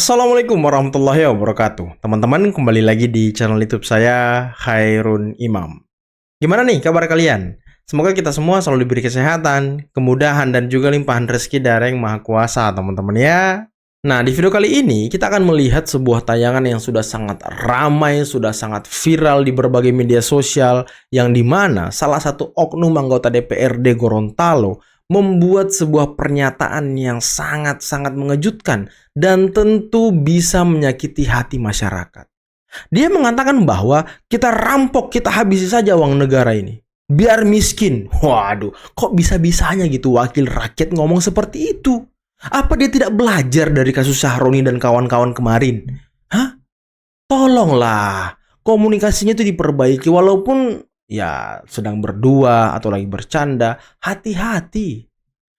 Assalamualaikum warahmatullahi wabarakatuh. Teman-teman, kembali lagi di channel YouTube saya, Khairun Imam. Gimana nih kabar kalian? Semoga kita semua selalu diberi kesehatan, kemudahan, dan juga limpahan rezeki dari Yang Maha Kuasa, teman-teman ya. Nah, di video kali ini kita akan melihat sebuah tayangan yang sudah sangat ramai, sudah sangat viral di berbagai media sosial, yang dimana salah satu oknum anggota DPRD Gorontalo membuat sebuah pernyataan yang sangat-sangat mengejutkan dan tentu bisa menyakiti hati masyarakat. Dia mengatakan bahwa kita rampok, kita habisi saja uang negara ini, biar miskin. Waduh, kok bisa-bisanya gitu wakil rakyat ngomong seperti itu? Apa dia tidak belajar dari kasus Syahroni dan kawan-kawan kemarin? Hah? Tolonglah, komunikasinya itu diperbaiki walaupun ya sedang berdua atau lagi bercanda, hati-hati.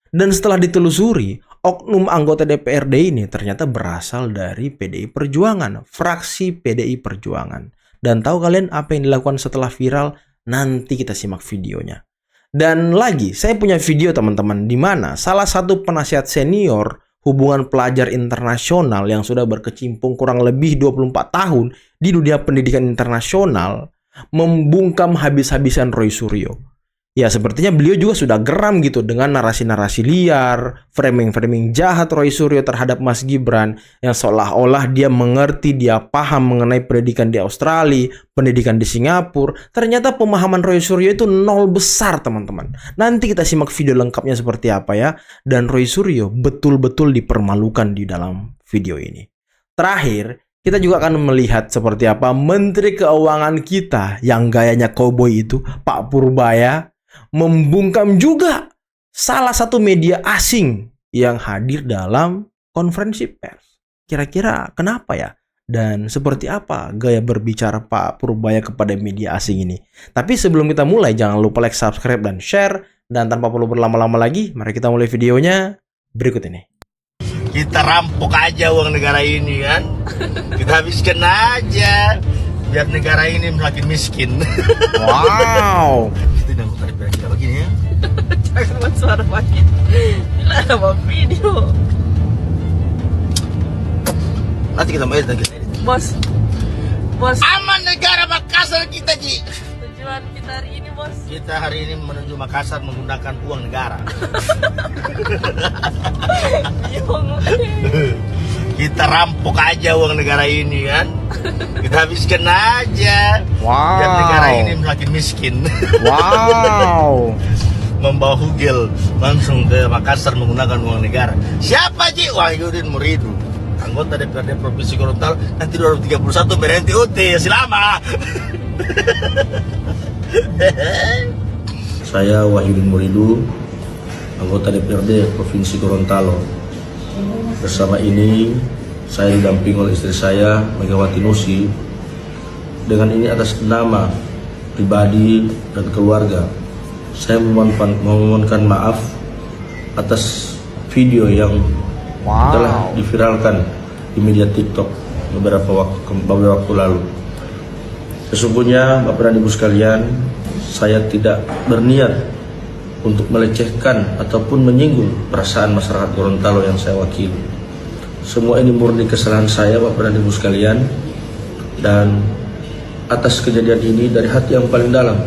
Dan setelah ditelusuri, oknum anggota DPRD ini ternyata berasal dari PDI Perjuangan, fraksi PDI Perjuangan. Dan tahu kalian apa yang dilakukan setelah viral? Nanti kita simak videonya. Dan lagi, saya punya video teman-teman, di mana salah satu penasihat senior hubungan pelajar internasional yang sudah berkecimpung kurang lebih 24 tahun di dunia pendidikan internasional membungkam habis-habisan Roy Suryo. Ya, sepertinya beliau juga sudah geram gitu dengan narasi-narasi liar, framing-framing jahat Roy Suryo terhadap Mas Gibran yang seolah-olah dia mengerti, dia paham mengenai pendidikan di Australia, pendidikan di Singapura. Ternyata pemahaman Roy Suryo itu nol besar, teman-teman. Nanti kita simak video lengkapnya seperti apa ya. Dan Roy Suryo betul-betul dipermalukan di dalam video ini. Terakhir, kita juga akan melihat seperti apa Menteri Keuangan kita yang gayanya koboi itu, Pak Purbaya, membungkam juga salah satu media asing yang hadir dalam konferensi pers. Kira-kira kenapa ya? Dan seperti apa gaya berbicara Pak Purbaya kepada media asing ini? Tapi sebelum kita mulai, jangan lupa like, subscribe, dan share. Dan tanpa perlu berlama-lama lagi, mari kita mulai videonya berikut ini. Kita rampok aja uang negara ini kan. Kita habiskan aja biar negara ini makin miskin. Wow. Kita udah buka di begini ya. Jangan buat suara makin. Gila ada mau video. Nanti kita mau edit kita. Bos. Aman negara Makassar kita, Ji. Tujuan kita hari ini, bos. Kita hari ini menuju Makassar menggunakan uang negara. Bingung. Kita rampok aja uang negara ini kan. Kita habiskan aja. Wow. Biar negara ini makin miskin. Wow. Membawa hugel langsung ke Makassar menggunakan uang negara. Siapa, Ji? Wahyudin Muridu, anggota DPRD Provinsi Gorontalo, nanti 2031 berhenti UT. Selamat. Saya Wahyudin Muridu, anggota DPRD Provinsi Gorontalo. Bersama ini saya didampingi oleh istri saya, Megawati Nusi. Dengan ini atas nama pribadi dan keluarga, saya memohonkan maaf atas video yang telah diviralkan di media TikTok beberapa waktu lalu. Sesungguhnya Bapak dan Ibu sekalian, saya tidak berniat untuk melecehkan ataupun menyinggung perasaan masyarakat Gorontalo yang saya wakili. Semua ini murni kesalahan saya, Bapak dan Ibu sekalian, dan atas kejadian ini dari hati yang paling dalam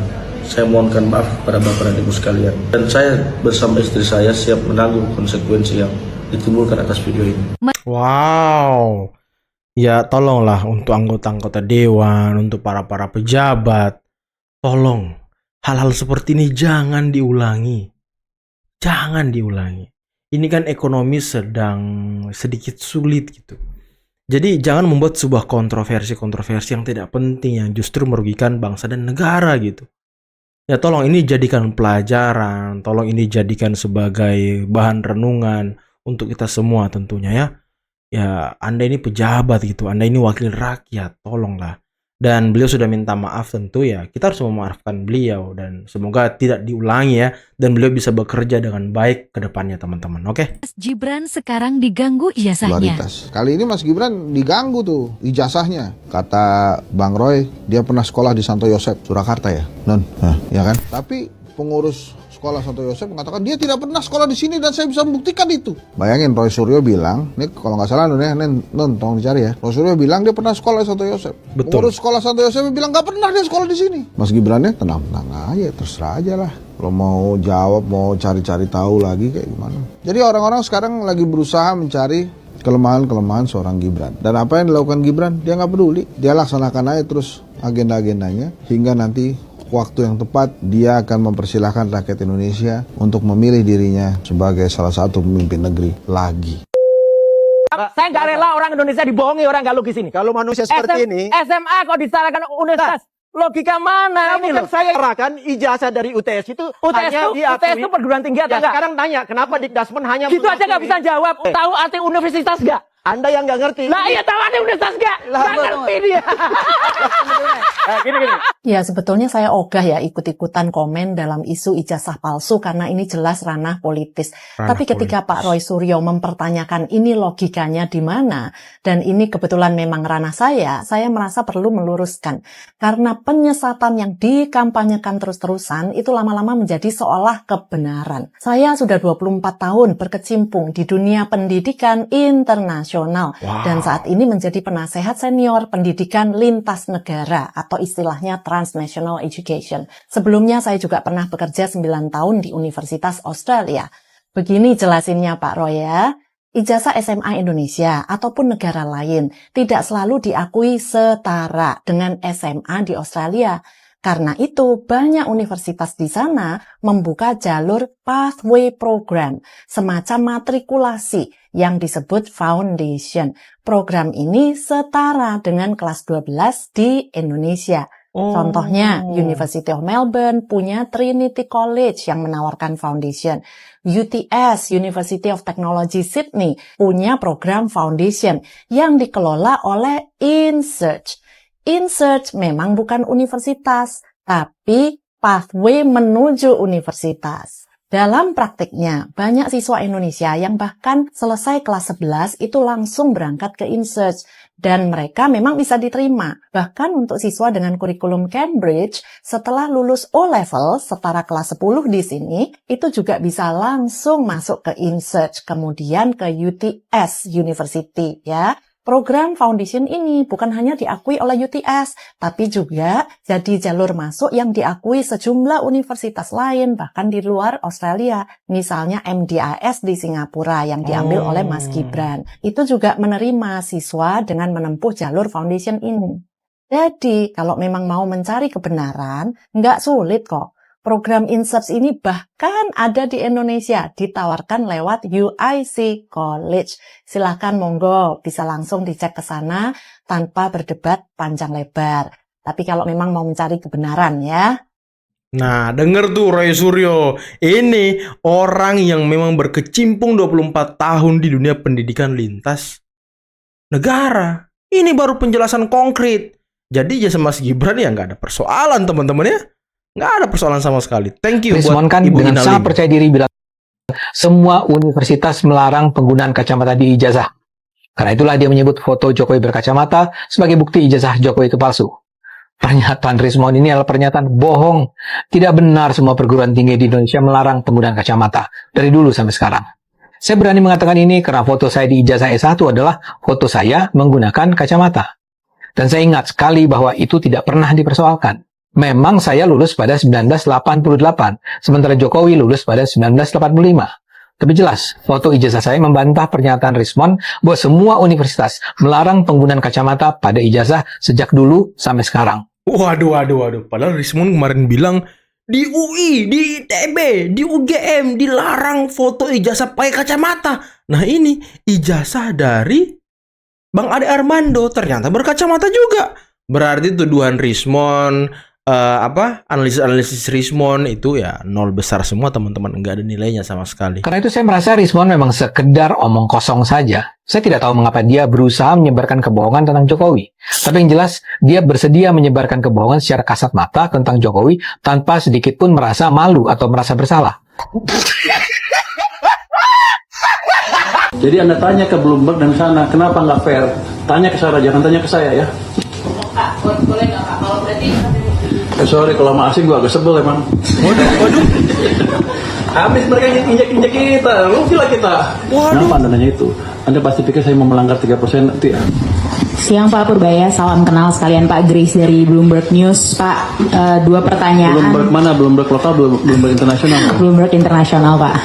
saya mohonkan maaf kepada Bapak dan Ibu sekalian. Dan saya bersama istri saya siap menanggung konsekuensi yang ditimbulkan atas video ini. Wow. Ya, tolonglah untuk anggota-anggota dewan, untuk para pejabat, tolong hal-hal seperti ini jangan diulangi. Jangan diulangi. Ini kan ekonomi sedang sedikit sulit gitu. Jadi jangan membuat sebuah kontroversi yang tidak penting yang justru merugikan bangsa dan negara gitu. Ya tolong ini jadikan pelajaran, tolong ini jadikan sebagai bahan renungan untuk kita semua tentunya ya. Ya Anda ini pejabat gitu, Anda ini wakil rakyat, tolonglah. Dan beliau sudah minta maaf tentu ya, kita harus memaafkan beliau dan semoga tidak diulangi ya, dan beliau bisa bekerja dengan baik ke depannya teman-teman, oke? Mas Gibran sekarang diganggu ijazahnya. Kali ini Mas Gibran diganggu tuh ijazahnya. Kata Bang Roy, dia pernah sekolah di Santo Yosep, Surakarta ya, Non? Nah, ya kan? Tapi pengurus sekolah sekolah Santo Yosef mengatakan dia tidak pernah sekolah di sini dan saya bisa membuktikan itu. Bayangin Roy Suryo bilang, ini kalau nggak salah tolong dicari ya. Roy Suryo bilang dia pernah sekolah di Santo Yosef. Betul. Pengurus sekolah Santo Yosef bilang nggak pernah dia sekolah di sini. Mas Gibran tenang-tenang aja, terserah aja lah. Kalau mau jawab, mau cari-cari tahu lagi kayak gimana. Jadi orang-orang sekarang lagi berusaha mencari kelemahan-kelemahan seorang Gibran. Dan apa yang dilakukan Gibran, dia nggak peduli. Dia laksanakan aja terus agenda-agendanya hingga nanti waktu yang tepat dia akan mempersilahkan rakyat Indonesia untuk memilih dirinya sebagai salah satu pemimpin negeri lagi. Saya nggak rela orang Indonesia dibohongi orang nggak logis ini. Kalau manusia seperti ini, SMA kok disalahkan universitas? Logika mana ini bukan loh? saya serahkan ijazah dari UTS itu hanya diakui. UTS itu perguruan tinggi atau Ya, enggak? sekarang tanya, kenapa Dikdasmen hanya Gitu aja nggak mengakui? bisa jawab. Tahu arti universitas nggak? Anda yang nggak ngerti. Lah iya tahu arti universitas nggak? Lah, Nggak ngerti dia. Gini. Ya, sebetulnya saya ogah ya ikut-ikutan komen dalam isu ijazah palsu karena ini jelas ranah politis. Ranah Tapi ketika Pak Roy Suryo mempertanyakan ini logikanya di mana, dan ini kebetulan memang ranah saya merasa perlu meluruskan. Karena penyesatan yang dikampanyekan terus-terusan itu lama-lama menjadi seolah kebenaran. Saya sudah 24 tahun berkecimpung di dunia pendidikan internasional. Wow. Dan saat ini menjadi penasehat senior pendidikan lintas negara atau istilahnya transnational education. Sebelumnya saya juga pernah bekerja 9 tahun di Universitas Australia. Begini jelasinnya Pak Roy ya. Ijazah SMA Indonesia ataupun negara lain tidak selalu diakui setara dengan SMA di Australia. Karena itu banyak universitas di sana membuka jalur pathway program, semacam matrikulasi yang disebut foundation. Program ini setara dengan kelas 12 di Indonesia. Contohnya, University of Melbourne punya Trinity College yang menawarkan foundation. UTS, University of Technology Sydney, punya program foundation yang dikelola oleh InSearch. InSearch memang bukan universitas, tapi pathway menuju universitas. Dalam praktiknya, banyak siswa Indonesia yang bahkan selesai kelas 11 itu langsung berangkat ke InSearch. Dan mereka memang bisa diterima. Bahkan untuk siswa dengan kurikulum Cambridge, setelah lulus O-Level setara kelas 10 di sini, itu juga bisa langsung masuk ke InSearch, kemudian ke UTS University ya. Program foundation ini bukan hanya diakui oleh UTS, tapi juga jadi jalur masuk yang diakui sejumlah universitas lain, bahkan di luar Australia. Misalnya MDIS di Singapura yang diambil oleh Mas Gibran. Itu juga menerima siswa dengan menempuh jalur foundation ini. Jadi, kalau memang mau mencari kebenaran, nggak sulit kok. Program InSearch ini bahkan ada di Indonesia, ditawarkan lewat UIC College. Silahkan monggo, bisa langsung dicek ke sana tanpa berdebat panjang lebar. Tapi kalau memang mau mencari kebenaran ya. Nah, denger tuh Roy Suryo. Ini orang yang memang berkecimpung 24 tahun di dunia pendidikan lintas negara. Ini baru penjelasan konkret. Jadi jasa Mas Gibran ya nggak ada persoalan teman-teman ya. Nggak ada persoalan sama sekali. Thank you Rismon buat kan Ibu dengan Ina sangat Lim. percaya diri bilang semua universitas melarang penggunaan kacamata di ijazah. Karena itulah dia menyebut foto Jokowi berkacamata sebagai bukti ijazah Jokowi itu palsu. Pernyataan Rismon ini adalah pernyataan bohong. Tidak benar semua perguruan tinggi di Indonesia melarang penggunaan kacamata dari dulu sampai sekarang. Saya berani mengatakan ini karena foto saya di ijazah S1 adalah foto saya menggunakan kacamata. Dan saya ingat sekali bahwa itu tidak pernah dipersoalkan. Memang saya lulus pada 1988, sementara Jokowi lulus pada 1985. Tapi jelas, foto ijazah saya membantah pernyataan Rismon bahwa semua universitas melarang penggunaan kacamata pada ijazah sejak dulu sampai sekarang. Waduh. Padahal Rismon kemarin bilang di UI, di ITB, di UGM dilarang foto ijazah pakai kacamata. Nah ini ijazah dari Bang Ade Armando ternyata berkacamata juga. Berarti tuduhan Rismon, analisis Rismon itu ya nol besar semua teman-teman, nggak ada nilainya sama sekali. Karena itu saya merasa Rismon memang sekedar omong kosong saja. Saya tidak tahu mengapa dia berusaha menyebarkan kebohongan tentang Jokowi. Tapi yang jelas, dia bersedia menyebarkan kebohongan secara kasat mata tentang Jokowi tanpa sedikit pun merasa malu atau merasa bersalah. Jadi Anda tanya ke Bloomberg dan sana, kenapa nggak fair? Tanya ke Sarah, jangan tanya ke saya ya. Boleh nggak Pak? Kalau berarti Sorry kalau sama asing gua agak sebel emang. Waduh. Habis mereka injek kita, lu gila kita. Kenapa Anda nanya itu? Anda pasti pikir saya mau melanggar 3% nanti ya? Siang Pak Purbaya, salam kenal sekalian Pak Grace dari Bloomberg News. Pak, dua pertanyaan. Bloomberg mana? Bloomberg lokal, Bloomberg internasional? Bloomberg internasional Pak.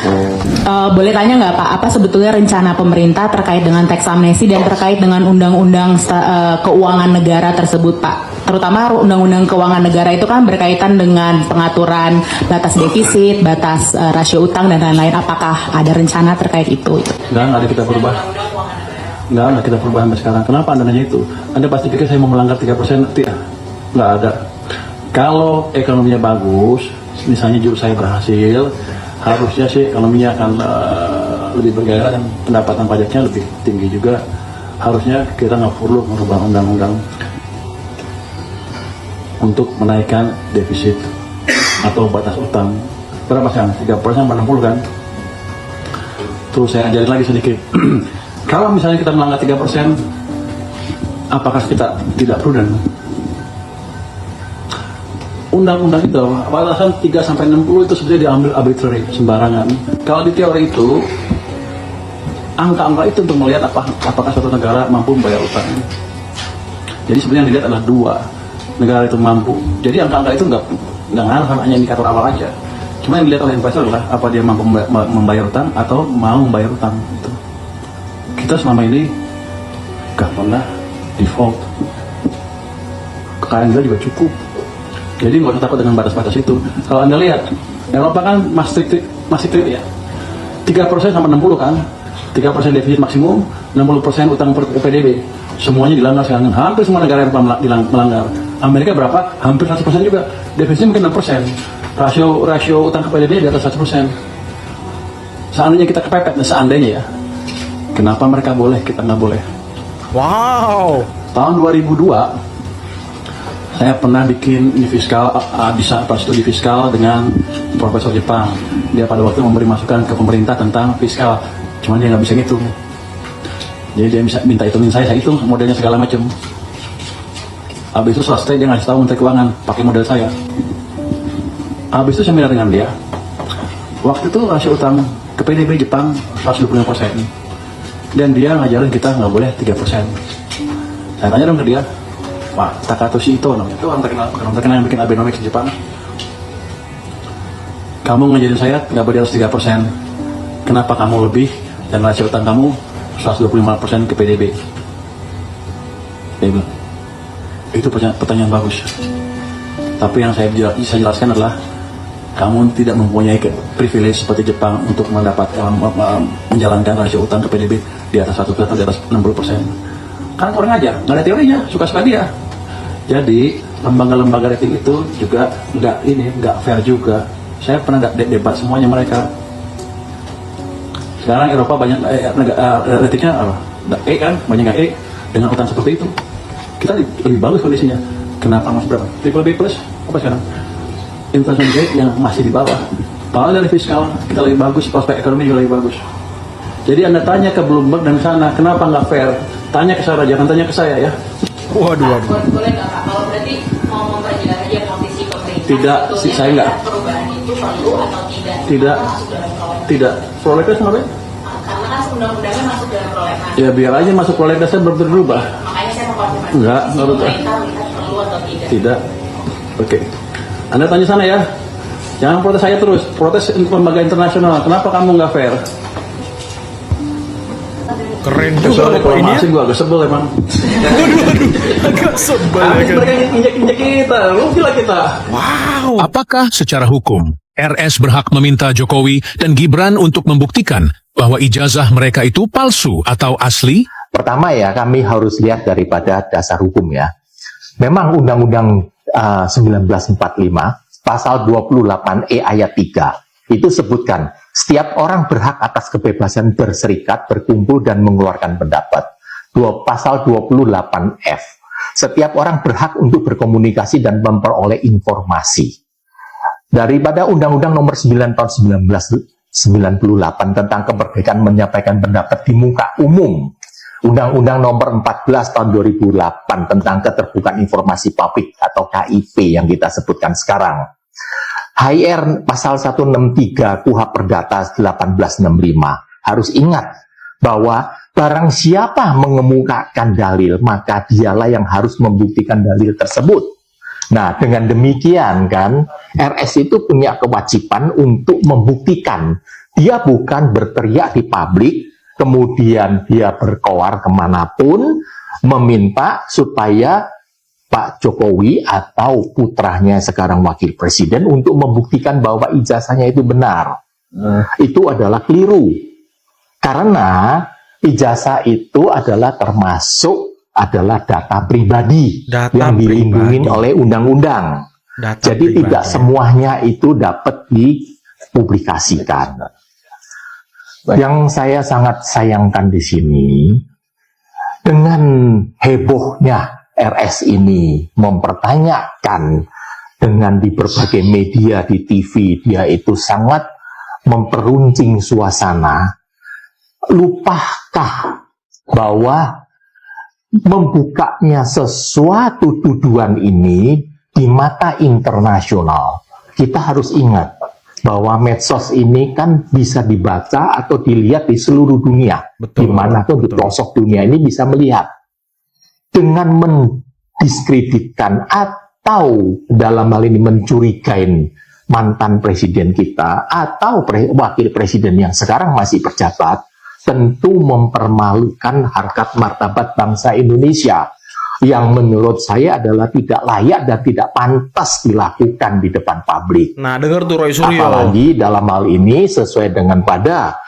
Boleh tanya nggak Pak, apa sebetulnya rencana pemerintah terkait dengan teks amnesti dan terkait dengan undang-undang keuangan negara tersebut Pak? Terutama undang-undang keuangan negara itu kan berkaitan dengan pengaturan batas defisit, batas rasio utang dan lain-lain. Apakah ada rencana terkait itu? Nggak ada kita berubah. Nggak ada kita berubah sampai sekarang. Kenapa Anda nanya itu? Anda pasti pikir saya mau melanggar 3% nanti ya? Nggak ada. Kalau ekonominya bagus, misalnya jurus saya berhasil, harusnya sih ekonominya akan lebih bergairah dan pendapatan pajaknya lebih tinggi juga. Harusnya kita nggak perlu merubah undang-undang untuk menaikkan defisit atau batas utang. Berapa sekarang? 3% 60 kan? Terus saya ajarin lagi sedikit. Kalau misalnya kita melanggar 3%, apakah kita tidak prudent? Undang-undang itu, batasan 3-60 itu sebenarnya diambil arbitrary, sembarangan. Kalau di teori itu, angka-angka itu untuk melihat apakah suatu negara mampu membayar utang. Jadi sebenarnya yang dilihat adalah dua, negara itu mampu. Jadi angka-angka itu nggak ngaruh, hanya indikator awal aja. Cuma yang dilihat oleh investor adalah apa dia mampu membayar utang atau mau membayar utang. Gitu. Kita selama ini gak pernah default. Kekayaan kita juga cukup. Jadi nggak usah takut dengan batas-batas itu. Kalau Anda lihat, Eropa kan masih strict ya. 3% sampai 60 kan. 3% defisit maksimum, 60% utang per PDB. Semuanya dilanggar sekarang. Hampir semua negara Eropa melanggar. Amerika berapa? Hampir 100% juga. Defisit mungkin 6%. Rasio utang ke PDB di atas 100%. Seandainya kita kepepet, seandainya ya. Kenapa mereka boleh, kita nggak boleh? Wow. Tahun 2002, saya pernah bikin ini fiskal, studi fiskal dengan profesor Jepang. Dia pada waktu memberi masukan ke pemerintah tentang fiskal. Cuman dia nggak bisa ngitung. Jadi dia bisa minta hitungin saya hitung modelnya segala macam. Habis itu selesai dia ngasih tahu Menteri Keuangan pakai model saya. Habis itu seminar dengan dia. Waktu itu rasio utang ke PDB Jepang 125%. Dan dia ngajarin kita nggak boleh 3%. Saya tanya dong ke dia, Pak Takatoshi Ito namanya, itu orang terkenal yang bikin Abenomics di Jepang. Kamu ngajarin saya nggak boleh di atas 3%. Kenapa kamu lebih dan rasio utang kamu 125% ke PDB? Dia bilang, itu pertanyaan bagus. Tapi yang saya jelaskan adalah kamu tidak mempunyai privilege seperti Jepang untuk menjalankan rasio utang ke PDB di atas 1% atau di atas 60%. Kan orang aja, nggak ada teorinya, suka-suka dia. Jadi lembaga-lembaga rating itu juga nggak fair juga. Saya pernah debat semuanya mereka. Sekarang Eropa banyak ratingnya apa? E kan, banyak nggak E dengan utang seperti itu. Kita lebih bagus kondisinya. Kenapa masih berapa? Triple B plus apa sekarang? Inflation rate yang masih di bawah. Kalau dari fiskal kita lebih bagus, prospek ekonomi juga lebih bagus. Jadi Anda tanya ke Bloomberg dan sana, kenapa nggak fair? Tanya ke saya, jangan tanya ke saya ya. Waduh. Boleh nggak Pak? Kalau berarti mau memperjelas aja posisi pemerintah. Tidak, saya nggak. Perubahan itu perlu atau tidak? Tidak. Tidak. Prolegnas kenapa? Karena kan undang-undangnya masuk dalam prolegnas. Ya biar aja masuk prolegnasnya berubah. Makanya saya mau konfirmasi. Enggak berubah. Pemerintah melihat perlu atau tidak? Tidak. Oke. Anda tanya sana ya. Jangan protes saya terus. Protes untuk lembaga internasional. Kenapa kamu nggak fair? Keren juga Soalnya kalau ini. masih gua agak sebel emang. Agak sebel Habis kan. mereka injek kita. Lu gila kita. Wow. Apakah secara hukum RS berhak meminta Jokowi dan Gibran untuk membuktikan bahwa ijazah mereka itu palsu atau asli? Pertama ya, kami harus lihat daripada dasar hukum ya. Memang Undang-Undang 1945, pasal 28E ayat 3, itu sebutkan, setiap orang berhak atas kebebasan berserikat, berkumpul, dan mengeluarkan pendapat. Pasal 28F, setiap orang berhak untuk berkomunikasi dan memperoleh informasi. Daripada Undang-Undang nomor 9 tahun 1998 tentang kemerdekaan menyampaikan pendapat di muka umum, Undang-Undang Nomor 14 tahun 2008 tentang Keterbukaan Informasi Publik atau KIP yang kita sebutkan sekarang. HR pasal 163 KUHP Perdata 1865 harus ingat bahwa barang siapa mengemukakan dalil, maka dialah yang harus membuktikan dalil tersebut. Nah, dengan demikian kan, RS itu punya kewajiban untuk membuktikan. Dia bukan berteriak di publik, kemudian dia berkoar kemanapun, meminta supaya Pak Jokowi atau putranya sekarang wakil presiden untuk membuktikan bahwa ijazahnya itu benar. Itu adalah keliru. Karena ijazah itu adalah adalah data pribadi yang dilindungi oleh undang-undang. Jadi tidak semuanya itu dapat dipublikasikan. Yang saya sangat sayangkan di sini, dengan hebohnya RS ini mempertanyakan dengan di berbagai media, di TV, dia itu sangat memperuncing suasana. Lupakah bahwa membukanya sesuatu tuduhan ini di mata internasional, kita harus ingat bahwa medsos ini kan bisa dibaca atau dilihat di seluruh dunia. Dimanapun di pelosok dunia ini bisa melihat. Dengan mendiskreditkan atau dalam hal ini mencurigain mantan presiden kita atau wakil presiden yang sekarang masih berjabat, tentu mempermalukan harkat martabat bangsa Indonesia yang menurut saya adalah tidak layak dan tidak pantas dilakukan di depan publik. Nah, dengar tuh Roy Suryo. Apalagi dalam hal ini sesuai dengan pada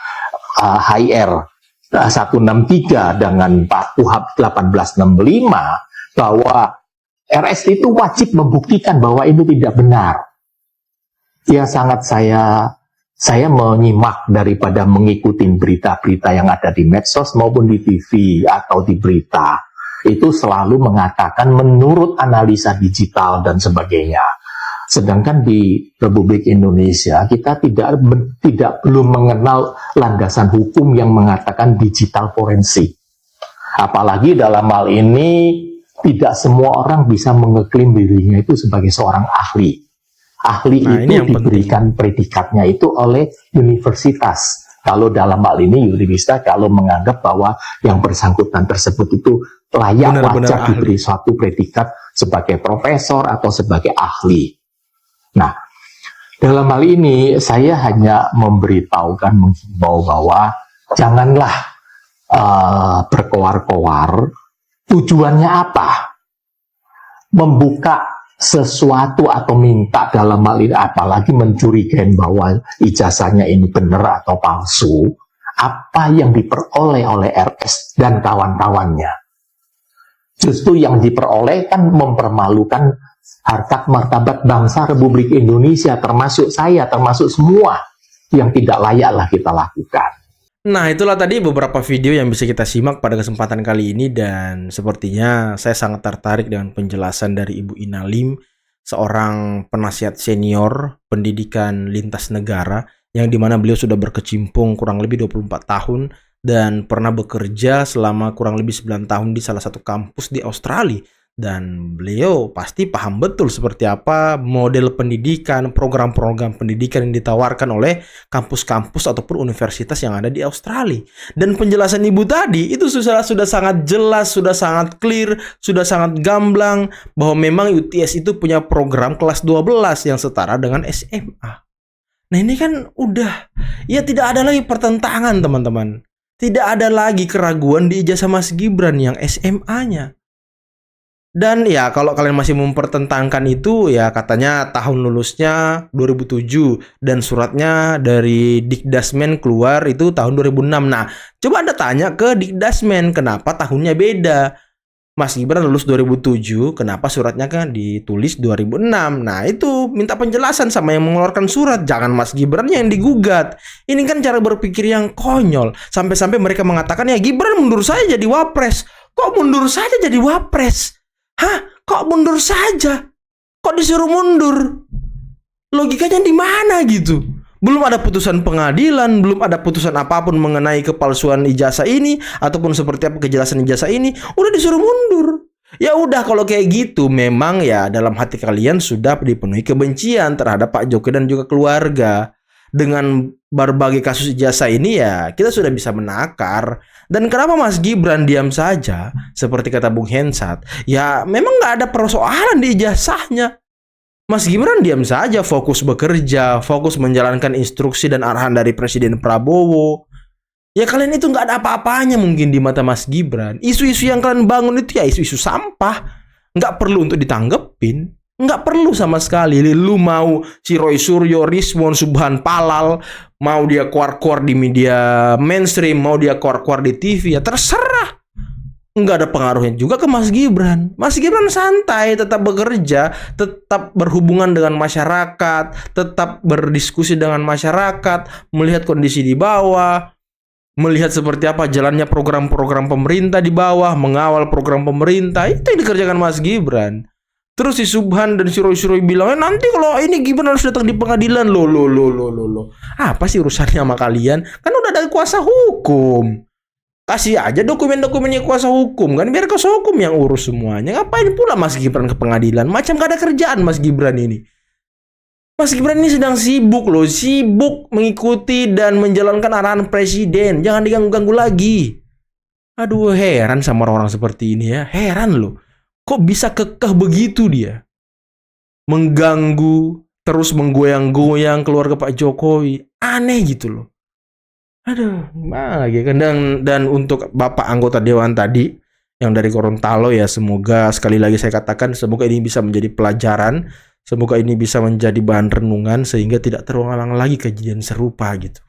HR 163 dengan Pak KUHP 1865 bahwa RS itu wajib membuktikan bahwa itu tidak benar. Ya sangat saya menyimak daripada mengikuti berita-berita yang ada di medsos maupun di TV atau di berita. Itu selalu mengatakan menurut analisa digital dan sebagainya. Sedangkan di Republik Indonesia kita belum mengenal landasan hukum yang mengatakan digital forensik. Apalagi dalam hal ini tidak semua orang bisa mengeklaim dirinya itu sebagai seorang ahli. Ahli itu diberikan predikatnya itu oleh universitas. Kalau dalam hal ini universitas kalau menganggap bahwa yang bersangkutan tersebut itu layak wajar diberi suatu predikat sebagai profesor atau sebagai ahli. Nah, dalam hal ini saya hanya memberitahukan, menghimbau bahwa janganlah berkoar-koar. Tujuannya apa? Membuka sesuatu atau minta dalam hal ini, apalagi mencurigai bahwa ijazahnya ini benar atau palsu, apa yang diperoleh oleh RS dan kawan-kawannya. Justru yang diperoleh kan mempermalukan harkat martabat bangsa Republik Indonesia, termasuk saya, termasuk semua yang tidak layaklah kita lakukan. Nah, itulah tadi beberapa video yang bisa kita simak pada kesempatan kali ini, dan sepertinya saya sangat tertarik dengan penjelasan dari Ibu Ina Lim, seorang penasihat senior pendidikan lintas negara, yang dimana beliau sudah berkecimpung kurang lebih 24 tahun dan pernah bekerja selama kurang lebih 9 tahun di salah satu kampus di Australia. Dan beliau pasti paham betul seperti apa model pendidikan, program-program pendidikan yang ditawarkan oleh kampus-kampus ataupun universitas yang ada di Australia. Dan penjelasan Ibu tadi itu sudah sangat jelas, sudah sangat clear, sudah sangat gamblang bahwa memang UTS itu punya program kelas 12 yang setara dengan SMA. Nah, ini kan udah, ya tidak ada lagi pertentangan, teman-teman. Tidak ada lagi keraguan di ijazah Mas Gibran yang SMA-nya. Dan ya kalau kalian masih mempertentangkan itu, ya katanya tahun lulusnya 2007 dan suratnya dari Dikdasmen keluar itu tahun 2006. Nah, coba Anda tanya ke Dikdasmen kenapa tahunnya beda. Mas Gibran lulus 2007, kenapa suratnya kan ditulis 2006. Nah, itu minta penjelasan sama yang mengeluarkan surat, jangan Mas Gibran yang digugat. Ini kan cara berpikir yang konyol. Sampai-sampai mereka mengatakan, ya Gibran mundur saja jadi wapres. Kok mundur saja jadi wapres? Hah? Kok mundur saja? Kok disuruh mundur? Logikanya di mana gitu? Belum ada putusan pengadilan, belum ada putusan apapun mengenai kepalsuan ijazah ini ataupun seperti apa kejelasan ijazah ini, udah disuruh mundur. Ya udah, kalau kayak gitu memang ya dalam hati kalian sudah dipenuhi kebencian terhadap Pak Jokowi dan juga keluarga. Dengan berbagai kasus ijazah ini ya kita sudah bisa menakar. Dan kenapa Mas Gibran diam saja? Seperti kata Bung Hensat, ya memang nggak ada persoalan di ijazahnya. Mas Gibran diam saja, fokus bekerja, fokus menjalankan instruksi dan arahan dari Presiden Prabowo. Ya kalian itu nggak ada apa-apanya mungkin di mata Mas Gibran. Isu-isu yang kalian bangun itu ya isu-isu sampah. Nggak perlu untuk ditanggepin. Nggak perlu sama sekali. Lu mau si Roy Suryo, Rizwan, Subhan Palal, mau dia keluar-keluar di media mainstream, mau dia keluar-keluar di TV, ya terserah. Nggak ada pengaruhnya juga ke Mas Gibran. Mas Gibran santai, tetap bekerja, tetap berhubungan dengan masyarakat, tetap berdiskusi dengan masyarakat, melihat kondisi di bawah, melihat seperti apa jalannya program-program pemerintah di bawah, mengawal program pemerintah. Itu yang dikerjakan Mas Gibran. Terus si Subhan dan si Roy bilang, nanti kalau ini Gibran harus datang di pengadilan. Loh. Apa sih urusannya sama kalian? Kan udah ada kuasa hukum. Kasih aja dokumen-dokumennya kuasa hukum kan, biar kuasa hukum yang urus semuanya. Ngapain pula Mas Gibran ke pengadilan? Macam gak ada kerjaan Mas Gibran ini. Mas Gibran ini sedang sibuk loh, sibuk mengikuti dan menjalankan arahan presiden. Jangan diganggu-ganggu lagi. Aduh, heran sama orang-orang seperti ini ya. Heran loh. Kok bisa kekeh begitu dia? Mengganggu, terus menggoyang-goyang keluarga Pak Jokowi. Aneh gitu loh. Aduh, gimana lagi kan. Dan untuk Bapak anggota Dewan tadi yang dari Gorontalo ya, semoga sekali lagi saya katakan, semoga ini bisa menjadi pelajaran, semoga ini bisa menjadi bahan renungan sehingga tidak terulang lagi kejadian serupa gitu.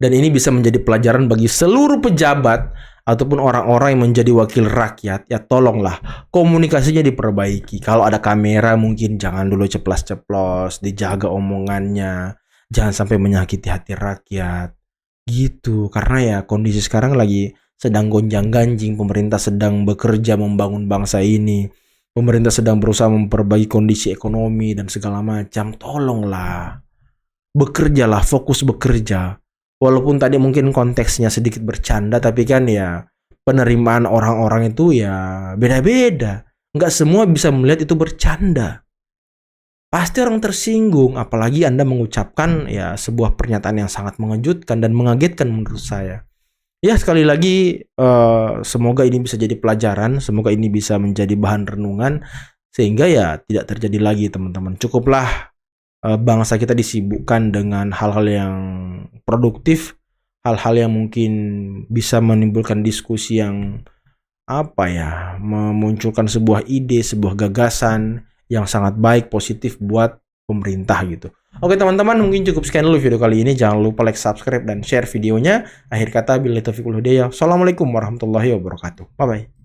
Dan ini bisa menjadi pelajaran bagi seluruh pejabat ataupun orang-orang yang menjadi wakil rakyat. Ya tolonglah komunikasinya diperbaiki. Kalau ada kamera mungkin jangan dulu ceplas-ceplos, dijaga omongannya. Jangan sampai menyakiti hati rakyat gitu. Karena ya kondisi sekarang lagi sedang gonjang-ganjing. Pemerintah sedang bekerja membangun bangsa ini. Pemerintah sedang berusaha memperbaiki kondisi ekonomi dan segala macam. Tolonglah, bekerjalah, fokus bekerja. Walaupun tadi mungkin konteksnya sedikit bercanda, tapi kan ya penerimaan orang-orang itu ya beda-beda. Nggak semua bisa melihat itu bercanda. Pasti orang tersinggung, apalagi Anda mengucapkan ya sebuah pernyataan yang sangat mengejutkan dan mengagetkan menurut saya. Ya sekali lagi semoga ini bisa jadi pelajaran, semoga ini bisa menjadi bahan renungan sehingga ya tidak terjadi lagi teman-teman. Cukuplah bangsa kita disibukkan dengan hal-hal yang produktif, hal-hal yang mungkin bisa menimbulkan diskusi yang memunculkan sebuah ide, sebuah gagasan yang sangat baik, positif buat pemerintah gitu. Oke teman-teman, mungkin cukup sekian dulu video kali ini. Jangan lupa like, subscribe, dan share videonya. Akhir kata, billahi taufiq wal hidayah. Assalamualaikum warahmatullahi wabarakatuh. Bye-bye.